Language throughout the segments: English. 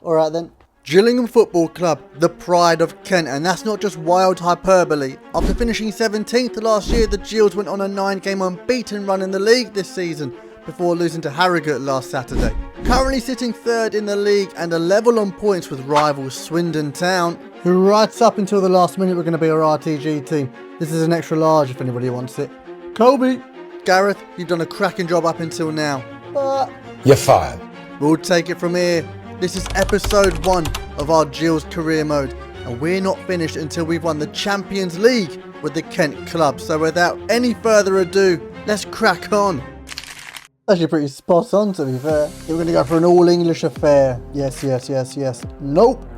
Alright then. Gillingham Football Club, the pride of Kent, and that's not just wild hyperbole. After finishing 17th last year, the Gills went on a 9-game unbeaten run in the league this season, before losing to Harrogate last Saturday. Currently sitting 3rd in the league and a level on points with rival Swindon Town, who right up until the last minute were going to be our RTG team. This is an extra large if anybody wants it. Colby, Gareth, you've done a cracking job up until now, but you're fired. We'll take it from here. This is episode 1 of our Gills Career Mode, and we're not finished until we've won the Champions League with the Kent club. So without any further ado, let's crack on. Actually pretty spot on, to be fair. We're going to go for an all-English affair. Yes. Nope.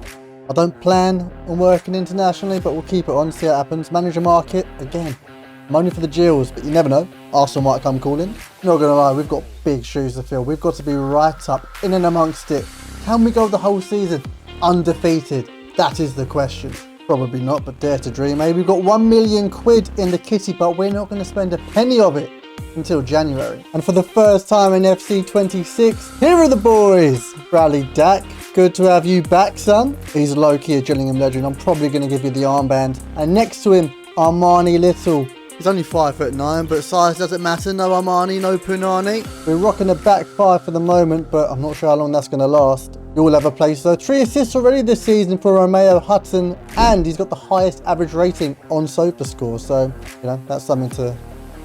I don't plan on working internationally, but we'll keep it on, see what happens. Manager market, again, I'm only for the Gills, but you never know. Arsenal might come calling. Not going to lie, we've got big shoes to fill. We've got to be right up, in and amongst it. Can we go the whole season undefeated? That is the question. Probably not, but dare to dream. Maybe we've got 1 million quid in the kitty, but we're not going to spend a penny of it until January. And for the first time in FC26, here are the boys. Bradley Dack, good to have you back, son. He's low-key a Gillingham legend. I'm probably going to give you the armband. And next to him, Armani Little. He's only 5'9", but size doesn't matter. No Armani, no Punani. We're rocking a back 5 for the moment, but I'm not sure how long that's going to last. You all have a place though. 3 assists already this season for Romeo Hudson, and he's got the highest average rating on SofaScore. So, you know, that's something to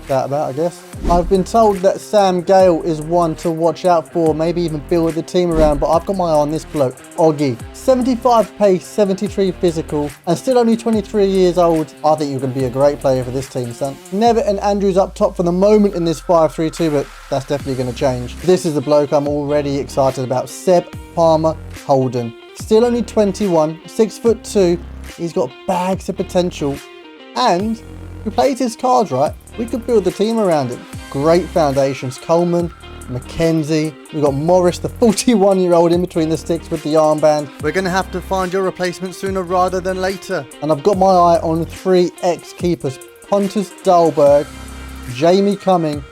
chat about, I guess. I've been told that Sam Gale is one to watch out for, maybe even build the team around, but I've got my eye on this bloke, Oggy. 75 pace, 73 physical, and still only 23 years old. I think you're going to be a great player for this team, son. Nevitt and Andrews up top for the moment in this 5-3-2, but that's definitely going to change. This is the bloke I'm already excited about. Seb Palmer Holden. Still only 21, 6'2". He's got bags of potential, and if he plays his cards right, we could build the team around him. Great foundations. Coleman, Mackenzie, we've got Morris, the 41-year-old in between the sticks with the armband. We're going to have to find your replacement sooner rather than later. And I've got my eye on 3 ex-keepers. Pontus Dahlberg, Jamie Cumming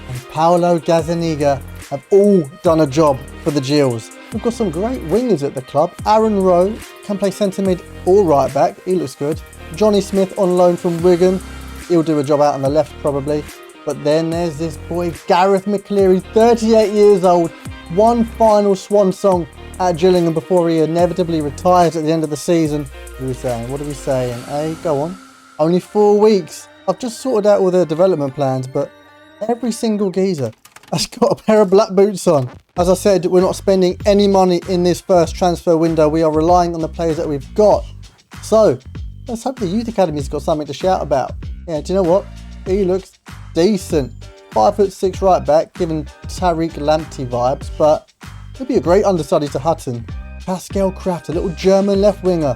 and Paolo Gazzaniga have all done a job for the Gills. We've got some great wingers at the club. Aaron Rowe can play centre mid or right back. He looks good. Johnny Smith on loan from Wigan. He'll do a job out on the left probably. But then there's this boy, Gareth McCleary, 38 years old. One final swan song at Gillingham before he inevitably retires at the end of the season. What are we saying? What are we saying? Hey, go on. Only 4 weeks. I've just sorted out all their development plans, but every single geezer has got a pair of black boots on. As I said, we're not spending any money in this first transfer window. We are relying on the players that we've got. So, let's hope the youth academy's got something to shout about. Yeah, do you know what? He looks decent. 5'6" right back, giving Tariq Lamptey vibes, but he'll be a great understudy to Hutton. Pascal Kraft, a little German left winger.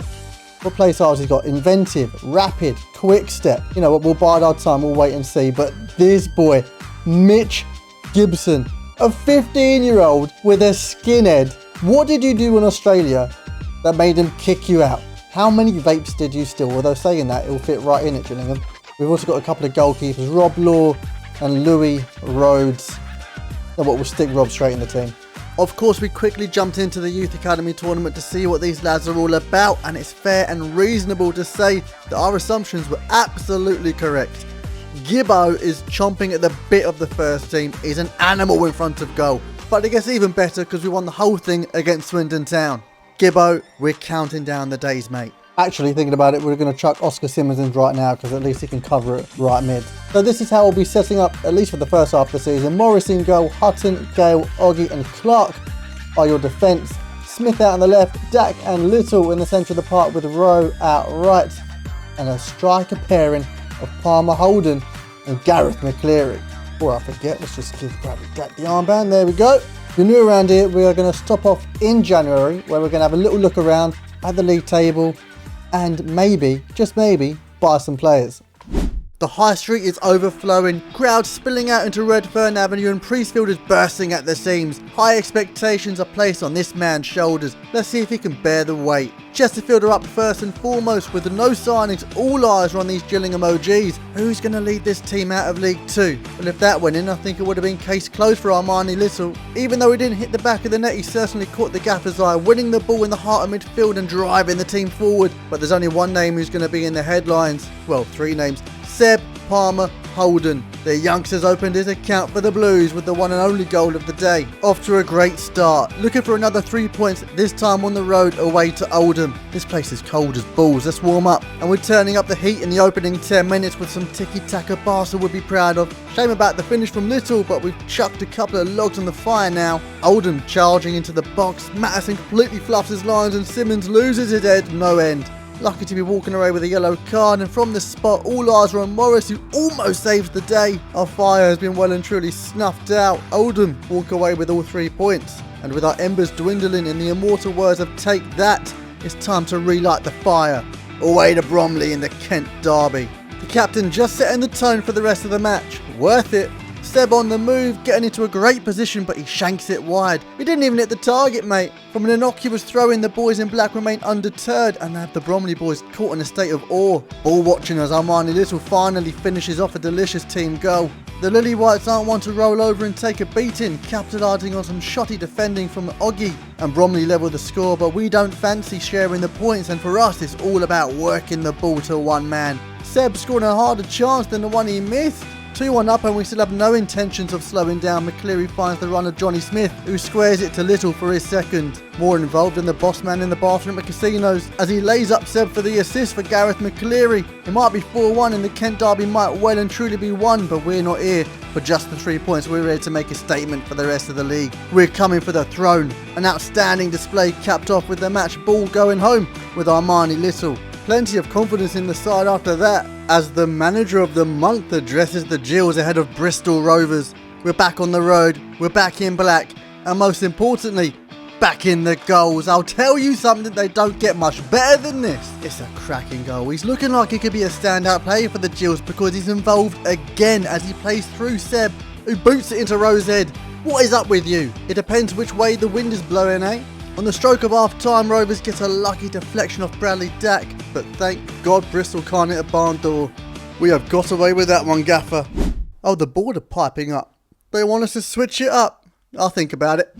What play styles he's got? Inventive, rapid, quick step. You know what, we'll bide our time, we'll wait and see. But this boy, Mitch Gibson, a 15-year-old with a skinhead. What did you do in Australia that made him kick you out? How many vapes did you steal? Although saying that, it'll fit right in at Gillingham. We've also got a couple of goalkeepers, Rob Law and Louis Rhodes. And what, we'll stick Rob straight in the team. Of course, we quickly jumped into the Youth Academy tournament to see what these lads are all about, and it's fair and reasonable to say that our assumptions were absolutely correct. Gibbo is chomping at the bit of the first team. He's an animal in front of goal. But it gets even better because we won the whole thing against Swindon Town. Gibbo, we're counting down the days, mate. Actually, thinking about it, we're going to chuck Oscar Simmons in right now because at least he can cover it right mid. So this is how we'll be setting up, at least for the first half of the season. Morris in goal, Hutton, Gale, Oggy and Clark are your defence. Smith out on the left, Dack and Little in the centre of the park with Rowe out right. And a striker pairing of Palmer Holden and Gareth McCleary. Before I forget, let's just give Bradley Dack the armband. There we go. If you're new around here, we are going to stop off in January where we're going to have a little look around at the league table and maybe, just maybe, buy some players. The high street is overflowing, crowds spilling out into Redfern Avenue and Priestfield is bursting at the seams. High expectations are placed on this man's shoulders. Let's see if he can bear the weight. Chesterfield are up first and foremost with no signings. All eyes are on these Gillingham OGs. Who's going to lead this team out of League 2? Well, if that went in, I think it would have been case closed for Armani Little. Even though he didn't hit the back of the net, he certainly caught the gaffer's eye, winning the ball in the heart of midfield and driving the team forward. But there's only one name who's going to be in the headlines. Well, three names. Seb, Palmer, Holden. The youngsters opened his account for the Blues with the one and only goal of the day. Off to a great start, looking for another 3 points, this time on the road away to Oldham. This place is cold as balls, let's warm up. And we're turning up the heat in the opening 10 minutes with some tiki-taka Barca would be proud of. Shame about the finish from Little, but we've chucked a couple of logs on the fire now. Oldham charging into the box, Matteson completely fluffs his lines and Simmons loses his head, no end. Lucky to be walking away with a yellow card, and from the spot all eyes are on Morris, who almost saves the day. Our fire has been well and truly snuffed out. Oldham walk away with all 3 points, and with our embers dwindling in the immortal words of Take That, it's time to relight the fire. Away to Bromley in the Kent derby. The captain just setting the tone for the rest of the match. Worth it. Seb on the move, getting into a great position, but he shanks it wide. He didn't even hit the target, mate. From an innocuous throw-in, the boys in black remain undeterred and have the Bromley boys caught in a state of awe. Ball watching as Armani Little finally finishes off a delicious team goal. The Lily Whites aren't one to roll over and take a beating, capitalising on some shotty defending from Oggy. And Bromley level the score, but we don't fancy sharing the points, and for us it's all about working the ball to one man. Seb scored a harder chance than the one he missed. 2-1 up and we still have no intentions of slowing down. McCleary finds the run of Johnny Smith, who squares it to Little for his second. More involved than the boss man in the bathroom at casinos, as he lays up Seb for the assist for Gareth McCleary. It might be 4-1 and the Kent derby might well and truly be won, but we're not here for just the 3 points. We're ready to make a statement for the rest of the league. We're coming for the throne. An outstanding display capped off with the match ball going home with Armani Little. Plenty of confidence in the side after that, as the manager of the month addresses the Gills ahead of Bristol Rovers. We're back on the road, we're back in black, and most importantly, back in the goals. I'll tell you something, they don't get much better than this. It's a cracking goal. He's looking like he could be a standout player for the Gills because he's involved again as he plays through Seb, who boots it into Rowe's head. What is up with you? It depends which way the wind is blowing, eh? On the stroke of half-time, Rovers get a lucky deflection off Bradley Dack, but thank God Bristol can't hit a barn door. We have got away with that one, Gaffer. Oh, the board are piping up. They want us to switch it up. I'll think about it.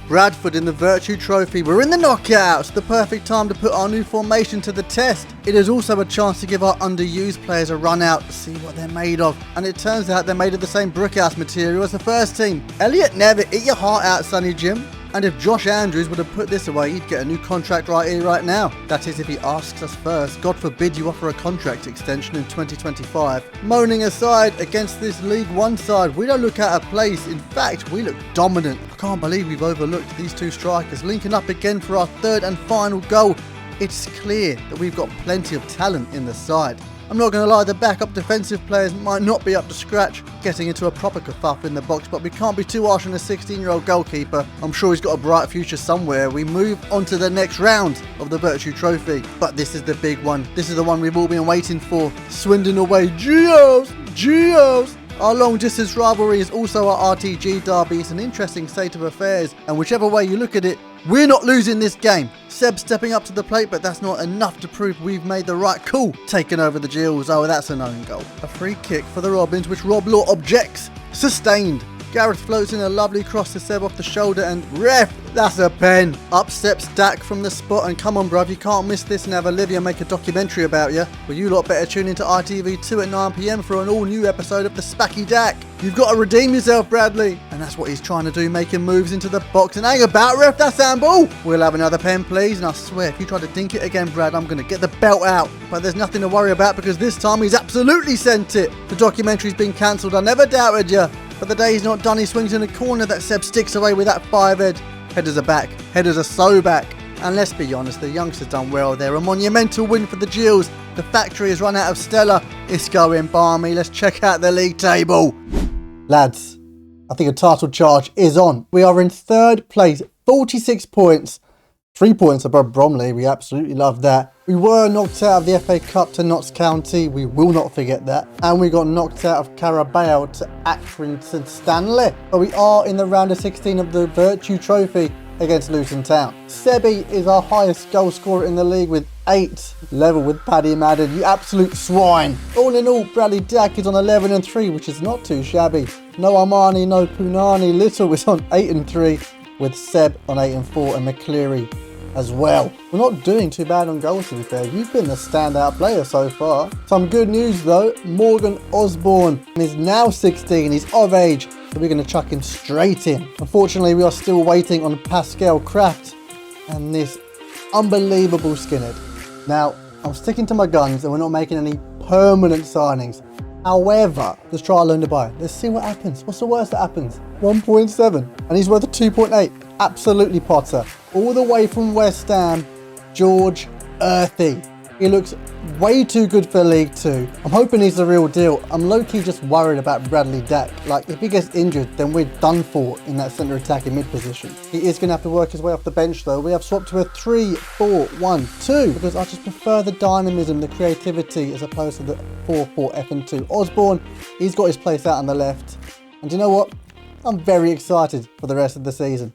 Bradford in the Virtue Trophy. We're in the knockouts. The perfect time to put our new formation to the test. It is also a chance to give our underused players a run out to see what they're made of. And it turns out they're made of the same brickhouse material as the first team. Elliot Nevitt, eat your heart out, Sonny Jim. And if Josh Andrews would have put this away, he'd get a new contract right here, right now. That is, if he asks us first. God forbid you offer a contract extension in 2025. Moaning aside, against this League One side, we don't look out of place. In fact, we look dominant. I can't believe we've overlooked these two strikers linking up again for our third and final goal. It's clear that we've got plenty of talent in the side. I'm not going to lie, the backup defensive players might not be up to scratch, getting into a proper kerfuffle in the box, but we can't be too harsh on a 16-year-old goalkeeper. I'm sure he's got a bright future somewhere. We move on to the next round of the Virtue Trophy, but this is the big one. This is the one we've all been waiting for. Swindon away. Gills! Gills! Our long distance rivalry is also our RTG derby. It's an interesting state of affairs, and whichever way you look at it, we're not losing this game. Seb stepping up to the plate, but that's not enough to prove we've made the right call. Taking over the Gills. Oh, that's an own goal. A free kick for the Robins, which Rob Law objects. Sustained. Gareth floats in a lovely cross to Seb off the shoulder, and ref, that's a pen. Up steps Dak from the spot, and come on bruv, you can't miss this and have Olivia make a documentary about you. Well, you lot better tune into ITV2 at 9 PM for an all new episode of the Spacky Dak. You've got to redeem yourself, Bradley. And that's what he's trying to do, making moves into the box. And hang about, ref, that's handball. We'll have another pen, please. And I swear, if you try to dink it again, Brad, I'm going to get the belt out. But there's nothing to worry about because this time he's absolutely sent it. The documentary's been cancelled. I never doubted you. But the day he's not done, he swings in a corner that Seb sticks away with that 5-head. Headers are back. Headers are so back. And let's be honest, the youngsters done well there. A monumental win for the Gills. The factory has run out of Stella. It's going balmy. Let's check out the league table. Lads, I think a title charge is on. We are in third place, 46 points. 3 points above Bromley, we absolutely love that. We were knocked out of the FA Cup to Notts County, we will not forget that. And we got knocked out of Carabao to Accrington Stanley. But we are in the round of 16 of the Virtue Trophy against Luton Town. Sebi is our highest goal scorer in the league with 8, level with Paddy Madden, you absolute swine. All in all, Bradley Dack is on 11 and 3, which is not too shabby. No Armani, no Punani, Little is on 8 and 3, with Seb on 8 and 4 and McCleary as well. We're not doing too bad on goals, to be fair. You've been the standout player so far. Some good news though, Morgan Osborne is now 16, he's of age, so we're going to chuck him straight in. Unfortunately, we are still waiting on Pascal Kraft and this unbelievable skinhead. Now, I'm sticking to my guns and we're not making any permanent signings. However, let's try a loan to buy. Let's see what happens. What's the worst that happens? 1.7 and he's worth a 2.8. Absolutely Potter. All the way from West Ham, George Earthy. He looks way too good for League 2. I'm hoping he's the real deal. I'm low-key just worried about Bradley Dack. Like, if he gets injured, then we're done for in that centre attacking mid position. He is going to have to work his way off the bench though. We have swapped to a 3-4-1-2 because I just prefer the dynamism, the creativity as opposed to the 4-4-F-2. Osborne, he's got his place out on the left. And you know what? I'm very excited for the rest of the season.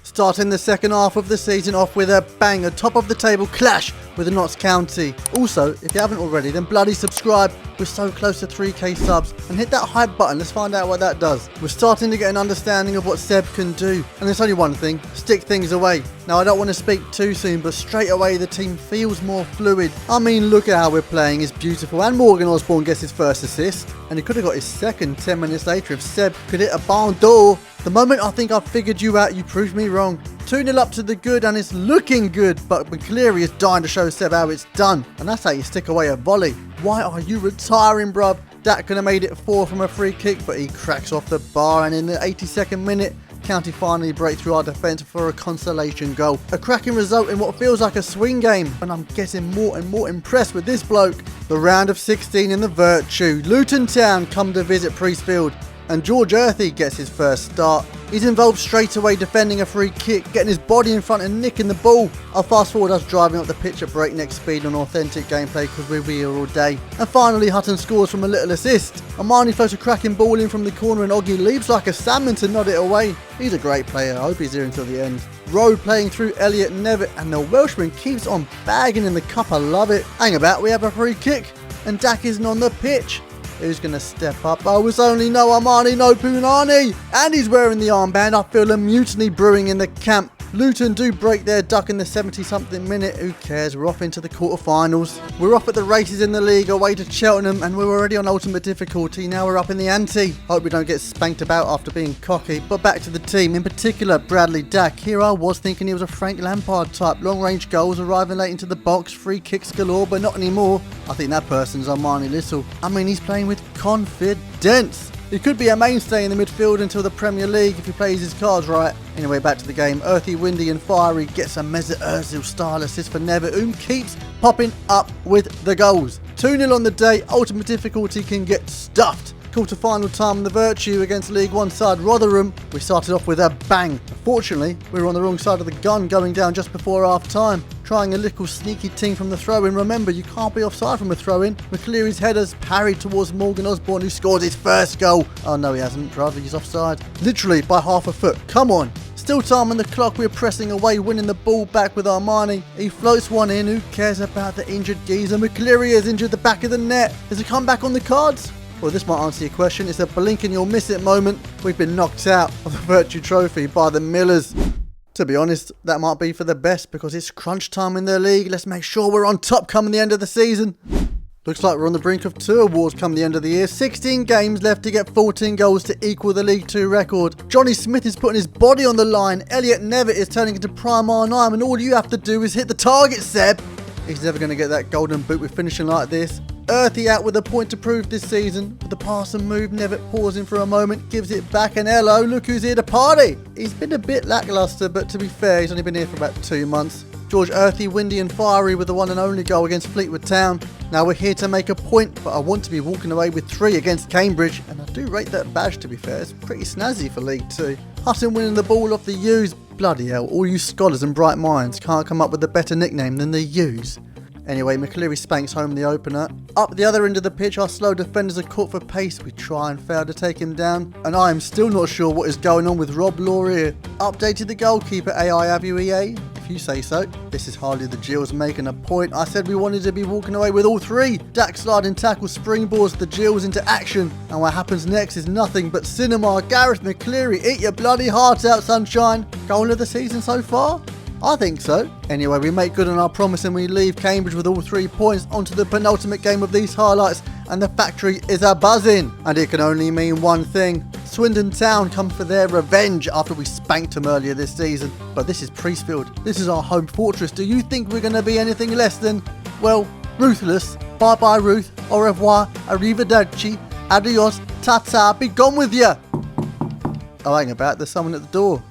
Starting the second half of the season off with a bang, a top of the table clash with the Notts County. Also, if you haven't already, then bloody subscribe. We're so close to 3k subs. And hit that hype button, let's find out what that does. We're starting to get an understanding of what Seb can do. And there's only one thing, stick things away. Now, I don't want to speak too soon, but straight away the team feels more fluid. I mean, look at how we're playing, it's beautiful. And Morgan Osborne gets his first assist. And he could have got his second 10 minutes later if Seb could hit a barn door. The moment I think I've figured you out, you proved me wrong. 2-0 up to the good and it's looking good, but McCleary is dying to show Seb how it's done. And that's how you stick away a volley. Why are you retiring, bruv? That could have made it 4 from a free kick, but he cracks off the bar, and in the 82nd minute, County finally break through our defence for a consolation goal. A cracking result in what feels like a swing game, and I'm getting more and more impressed with this bloke. The round of 16 in the Virtue. Luton Town come to visit Priestfield, and George Earthy gets his first start. He's involved straight away defending a free kick, getting his body in front and nicking the ball. I'll fast forward us driving up the pitch at breakneck speed on authentic gameplay because we're here all day. And finally Hutton scores from a little assist. Armani floats a cracking ball in from the corner and Oggy leaps like a salmon to nod it away. He's a great player, I hope he's here until the end. Rowe playing through Elliot Nevitt and the Welshman keeps on bagging in the cup, I love it. Hang about, we have a free kick and Dack isn't on the pitch. Who's going to step up? Oh, it's only no Armani, no Punani. And he's wearing the armband. I feel a mutiny brewing in the camp. Luton do break their duck in the 70-something minute. Who cares? We're off into the quarterfinals. We're off at the races in the league away to Cheltenham and we're already on ultimate difficulty. Now we're up in the ante. Hope we don't get spanked about after being cocky. But back to the team, in particular Bradley Dack. Here I was thinking he was a Frank Lampard type. Long range goals, arriving late into the box, free kicks galore, but not anymore. I think that person's Armani Little. I mean, he's playing with confidence. He could be a mainstay in the midfield until the Premier League if he plays his cards right. Anyway, back to the game. Earthy, windy and fiery gets a Mesut Ozil style assist for Nevitt, whom keeps popping up with the goals. 2-0 on the day. Ultimate difficulty can get stuffed. Quarter-final time in the Virtue against League One side Rotherham. We started off with a bang. Unfortunately, we were on the wrong side of the gun going down just before half-time. Trying a little sneaky ting from the throw-in. Remember, you can't be offside from a throw-in. McCleary's header's parried towards Morgan Osborne, who scores his first goal. Oh no, he hasn't, brother, he's offside. Literally by half a foot. Come on. Still time on the clock, we're pressing away, winning the ball back with Armani. He floats one in, who cares about the injured geezer? McCleary has injured the back of the net. Is a comeback on the cards? Well, this might answer your question. It's a blink and you'll miss it moment. We've been knocked out of the Virtue Trophy by the Millers. To be honest, that might be for the best because it's crunch time in their league. Let's make sure we're on top coming the end of the season. Looks like we're on the brink of 2 awards come the end of the year. 16 games left to get 14 goals to equal the League 2 record. Johnny Smith is putting his body on the line. Elliot Nevitt is turning into prime R9 and all you have to do is hit the target, Seb. He's never going to get that golden boot with finishing like this. Earthy out with a point to prove this season. With the pass and move, Nevitt pausing for a moment, gives it back and hello, look who's here to party. He's been a bit lacklustre, but to be fair, he's only been here for about 2 months. George Earthy, windy and fiery with the one and only goal against Fleetwood Town. Now we're here to make a point, but I want to be walking away with 3 against Cambridge, and I do rate that badge to be fair. It's pretty snazzy for League 2. Hutton winning the ball off the U's, Bloody hell, all you scholars and bright minds can't come up with a better nickname than the U's. Anyway, McCleary spanks home the opener. Up the other end of the pitch, our slow defenders are caught for pace. We try and fail to take him down. And I am still not sure what is going on with Rob Law here. Updated the goalkeeper AI, have you, EA? If you say so. This is hardly the Gills making a point. I said we wanted to be walking away with all three. Dak sliding tackle springboards the Gills into action. And what happens next is nothing but cinema. Gareth McCleary, eat your bloody heart out, sunshine. Goal of the season so far? I think so. Anyway, we make good on our promise and we leave Cambridge with all 3 points onto the penultimate game of these highlights, and the factory is a buzzing. And it can only mean one thing. Swindon Town come for their revenge after we spanked them earlier this season. But this is Priestfield. This is our home fortress. Do you think we're going to be anything less than, well, ruthless? Bye bye Ruth. Au revoir. Arrivederci. Adios. Ta-ta. Be gone with ya. Oh, hang about. There's someone at the door.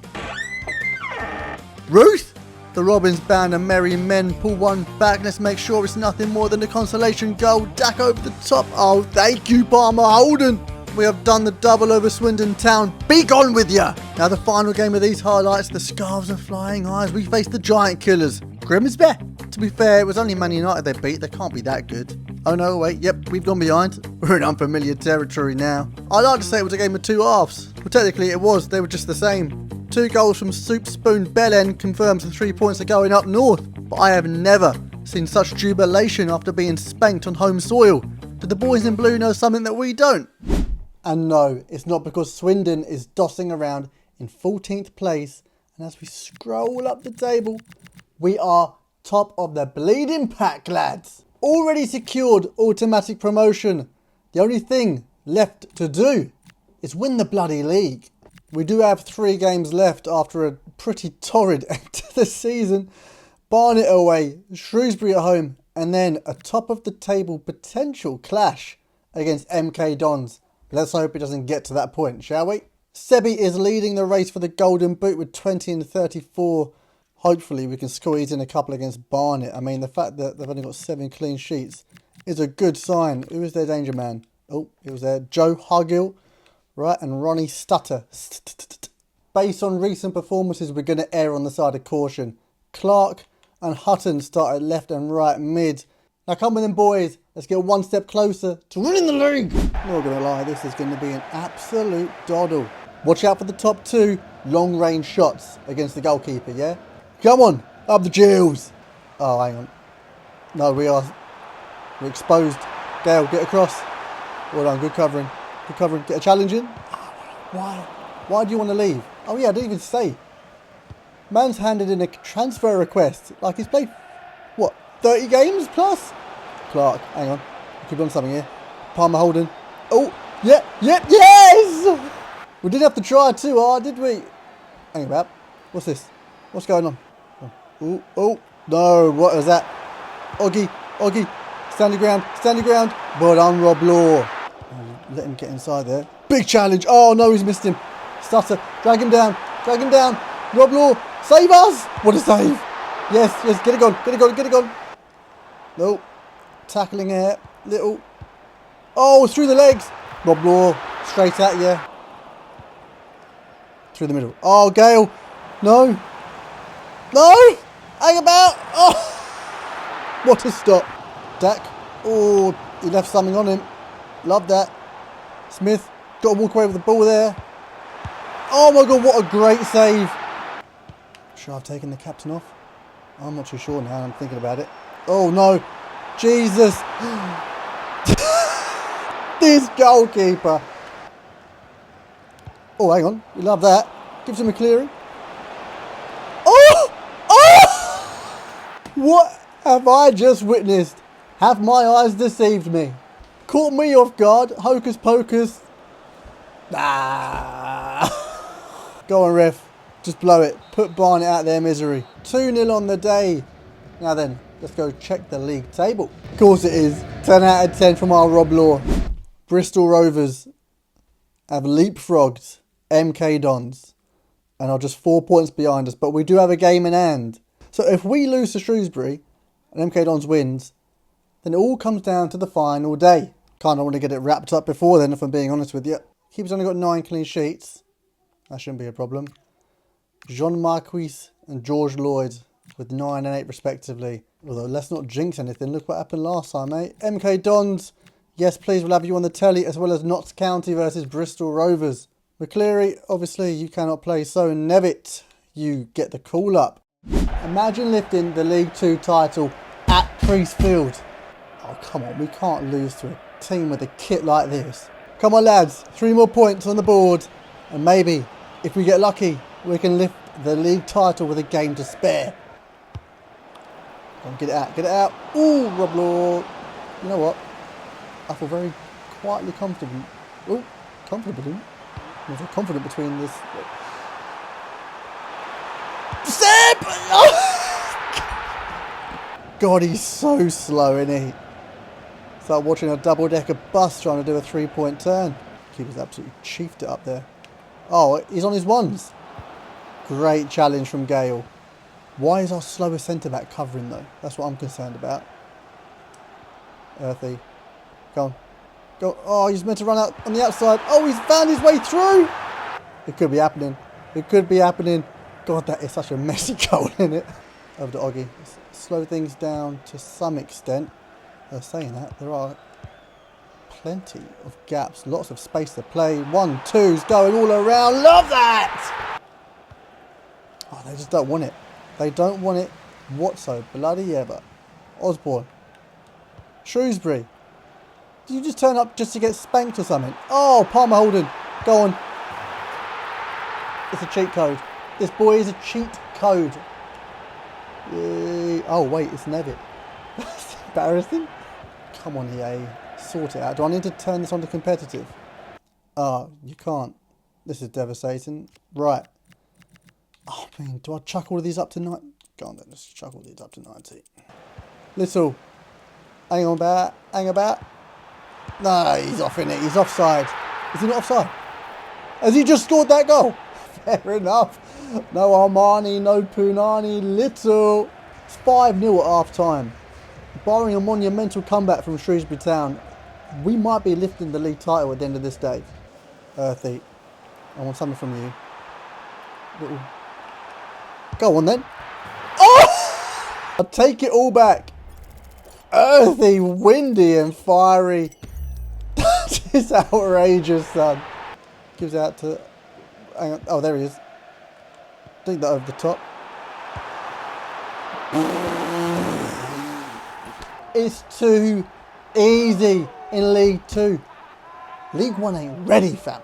Ruth? The Robins band and merry men pull one back. Let's make sure it's nothing more than a consolation goal. Dak over the top. Oh, thank you, Palmer Holden. We have done the double over Swindon Town. Be gone with ya. Now the final game of these highlights. The scarves and flying high as we face the giant killers. Grimsby. To be fair, it was only Man United they beat. They can't be that good. Oh no, wait, yep, we've gone behind. We're in unfamiliar territory now. I like to say it was a game of two halves. Well, technically it was. They were just the same. 2 goals from Soup Spoon Bellend confirms the 3 points are going up north. But I have never seen such jubilation after being spanked on home soil. Do the boys in blue know something that we don't? And no, it's not, because Swindon is dossing around in 14th place. And as we scroll up the table, we are top of the bleeding pack, lads. Already secured automatic promotion. The only thing left to do is win the bloody league. We do have 3 games left after a pretty torrid end to the season. Barnet away, Shrewsbury at home, and then a top of the table potential clash against MK Dons. Let's hope it doesn't get to that point, shall we? Sebi is leading the race for the Golden Boot with 20 and 34. Hopefully we can squeeze in a couple against Barnet. I mean, the fact that they've only got 7 clean sheets is a good sign. Who is their danger man? Oh, it was there. Joe Hugill. Right, and Ronnie Stutter. Based on recent performances, we're going to err on the side of caution. Clark and Hutton start at left and right mid. Now come with them, boys. Let's get 1 step closer to winning the league. Not going to lie, this is going to be an absolute doddle. Watch out for the top 2 long-range shots against the goalkeeper, yeah? Come on, up the Gills. Oh, hang on. No, we're exposed. Gale, get across. Well done, good covering. Good covering. Get a challenge in. Why? Why do you want to leave? Oh yeah, I didn't even say. Man's handed in a transfer request. Like he's played, what, 30 games plus? Clark, hang on. Could be on something here. Palmer Holden. Oh, yeah, yes! We didn't have to try too hard, did we? Hang about. What's this? What's going on? Oh, no, what is that? Oggy, stand your ground. But on Rob Law. Let him get inside there. Big challenge. Oh no, he's missed him. Stutter. Drag him down. Rob Law. Save us. What a save. Yes. Get it gone. No. Tackling here. Little. Oh, through the legs. Rob Law. Straight at you. Through the middle. Oh, Gale. No. Hang about. Oh. What a stop. Dak. Oh, he left something on him. Love that. Smith, got to walk away with the ball there. Oh my god, what a great save. Should I have taken the captain off? I'm not too sure now, I'm thinking about it. Oh no, Jesus. This goalkeeper. Oh, hang on, we love that. Gives him a clearing. Oh! What have I just witnessed? Have my eyes deceived me? Caught me off guard. Hocus pocus. Go on, ref. Just blow it. Put Barnet out their misery. 2-0 on the day. Now then, let's go check the league table. Of course it is. 10 out of 10 from our Rob Law. Bristol Rovers have leapfrogged MK Dons and are just 4 points behind us. But we do have a game in hand. So if we lose to Shrewsbury and MK Dons wins, then it all comes down to the final day. Kind of want to get it wrapped up before then, if I'm being honest with you. Keeper's only got 9 clean sheets. That shouldn't be a problem. Jean Marquis and George Lloyd with 9 and 8 respectively. Although let's not jinx anything. Look what happened last time, mate. MK Dons, yes please, we'll have you on the telly, as well as Notts County versus Bristol Rovers. McCleary, obviously you cannot play, so Nevitt, you get the call up. Imagine lifting the League 2 title at Priestfield. Oh come on, we can't lose to a team with a kit like this. Come on lads, 3 more points on the board, and maybe, if we get lucky, we can lift the league title with a game to spare. Get it out, get it out. Ooh, Rob Law. You know what? I feel very quietly comfortable. Oh, comfortable. I feel confident between this. Seb! Oh! God, he's so slow, isn't he? It's like watching a double-decker bus trying to do a 3-point turn. Keeper's absolutely chiefed it up there. Oh, he's on his ones. Great challenge from Gale. Why is our slowest centre-back covering, though? That's what I'm concerned about. Earthy. Go on. Go. Oh, he's meant to run out on the outside. Oh, he's found his way through. It could be happening. It could be happening. God, that is such a messy goal, isn't it? Over to Oggy. Slow things down to some extent. Saying that, there are plenty of gaps. Lots of space to play. 1-2's going all around. Love that! Oh, they just don't want it. They don't want it whatsoever. Bloody ever. Osborne. Shrewsbury. Did you just turn up just to get spanked or something? Oh, Palmer Holden. Go on. It's a cheat code. This boy is a cheat code. Yay. Oh, wait. It's Nevitt. That's embarrassing. Come on, EA. Sort it out. Do I need to turn this on to competitive? Oh, you can't. This is devastating. Right. Oh, man, do I chuck all of these up to 90? Go on then, let's chuck all these up to 90. Little. Hang on about. Hang about. No, he's off in it. He's offside. Is he not offside? Has he just scored that goal? Fair enough. No Armani, no Punani. Little. It's 5-0 at half time. Barring a monumental comeback from Shrewsbury Town, we might be lifting the league title at the end of this day. Earthy. I want something from you. Little. Go on then. Oh! I'll take it all back. Earthy, windy and fiery. That is outrageous, son. Gives out to... Hang on. Oh, there he is. Dig that over the top. It's too easy in League 2. League 1 ain't ready, fam.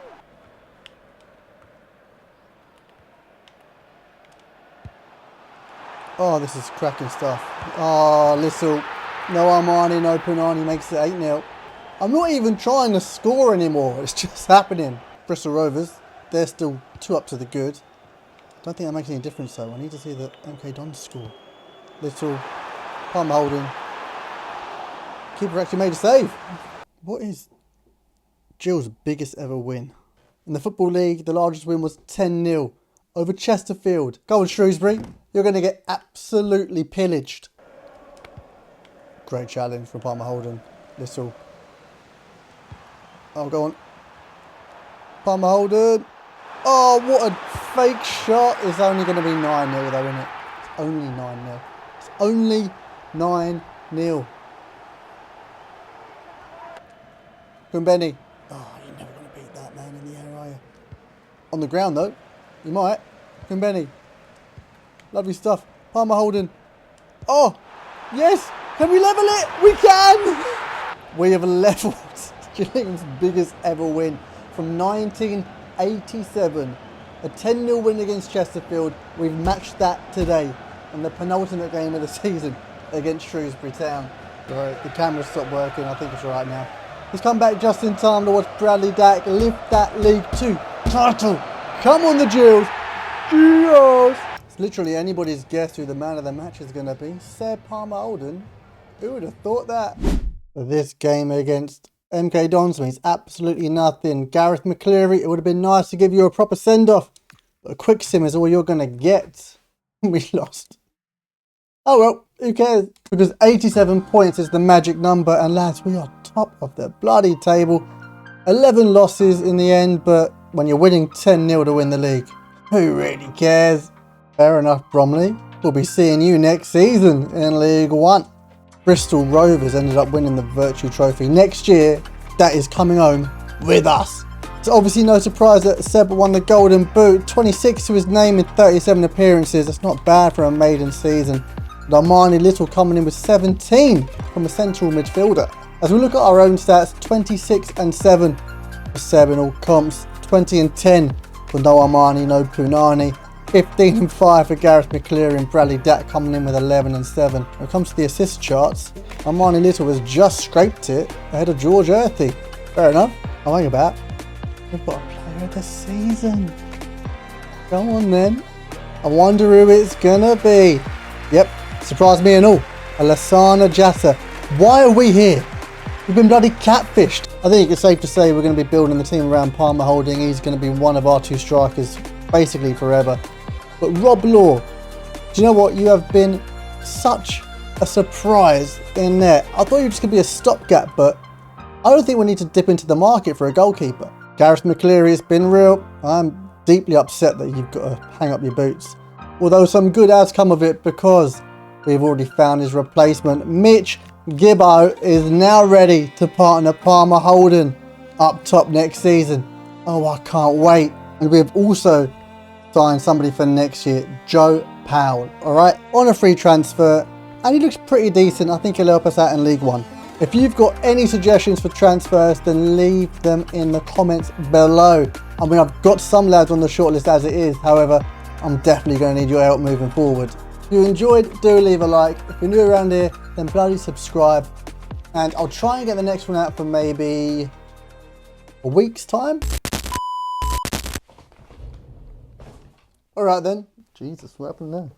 Oh, this is cracking stuff. Oh, Little. No Armani, no Punani makes it 8-0. I'm not even trying to score anymore. It's just happening. Bristol Rovers, they're still 2 up to the good. Don't think that makes any difference though. I need to see the MK Dons score. Little. Palmer Holden. Keeper actually made a save. What is Gills' biggest ever win? In the Football League, the largest win was 10-0 over Chesterfield. Go on, Shrewsbury. You're going to get absolutely pillaged. Great challenge from Palmer Holden. Little. Oh, go on. Palmer Holden. Oh, what a fake shot. It's only going to be 9-0 though, isn't it? It's only 9-0. It's only 9-0. Kumbeni. Oh, you're never going to beat that man in the air, are you? On the ground though. You might. Kumbeni. Lovely stuff. Palmer Holden. Oh, yes. Can we level it? We can. We have levelled Gillingham's biggest ever win from 1987. A 10-0 win against Chesterfield. We've matched that today in the penultimate game of the season against Shrewsbury Town. Right, the camera stopped working. I think it's right now. He's come back just in time to watch Bradley Dack lift that League 2 title. Come on, the Gills. Gills. It's literally anybody's guess who the man of the match is going to be. Seb Palmer Holden. Who would have thought that? This game against MK Dons means absolutely nothing. Gareth McCleary, it would have been nice to give you a proper send-off. But a quick sim is all you're going to get. We lost. Oh well, who cares? Because 87 points is the magic number. And lads, we are top of the bloody table. 11 losses in the end, but when you're winning 10-0 to win the league, Who really cares? Fair enough, Bromley. We'll be seeing you next season in League One. Bristol Rovers ended up winning the Virtue Trophy. Next year, that is coming home with us. It's obviously no surprise that Seb won the Golden Boot. 26 to his name in 37 appearances. That's not bad for a maiden season. And Armani Little coming in with 17 from a central midfielder. As we look at our own stats, 26 and 7 for Seb in all comps. 20 and 10 for no Armani, no Punani. 15 and 5 for Gareth McCleary and Bradley Datt coming in with 11 and 7. When it comes to the assist charts, Armani Little has just scraped it ahead of George Earthy. Fair enough. I'll hang about. We've got a player of the season. Go on then. I wonder who it's gonna be. Yep, surprised me and all. Alassana Jatta. Why are we here? We've been bloody catfished. I think it's safe to say we're going to be building the team around Palmer Holding. He's going to be one of our two strikers basically forever. But Rob Law, do you know what? You have been such a surprise in there. I thought you were just going to be a stopgap, but I don't think we need to dip into the market for a goalkeeper. Gareth McCleary, it's been real. I'm deeply upset that you've got to hang up your boots. Although some good has come of it because we've already found his replacement. Mitch Gibbo is now ready to partner Palmer Holden up top next season. Oh, I can't wait. And we've also signed somebody for next year, Joe Powell, all right, on a free transfer, and he looks pretty decent. I think he'll help us out in League One. If you've got any suggestions for transfers, then leave them in the comments below. I mean, I've got some lads on the shortlist as it is. However, I'm definitely going to need your help moving forward. If you enjoyed, do leave a like. If you're new around here, then bloody subscribe. And I'll try and get the next one out for maybe a week's time. All right then. Jesus, what happened there?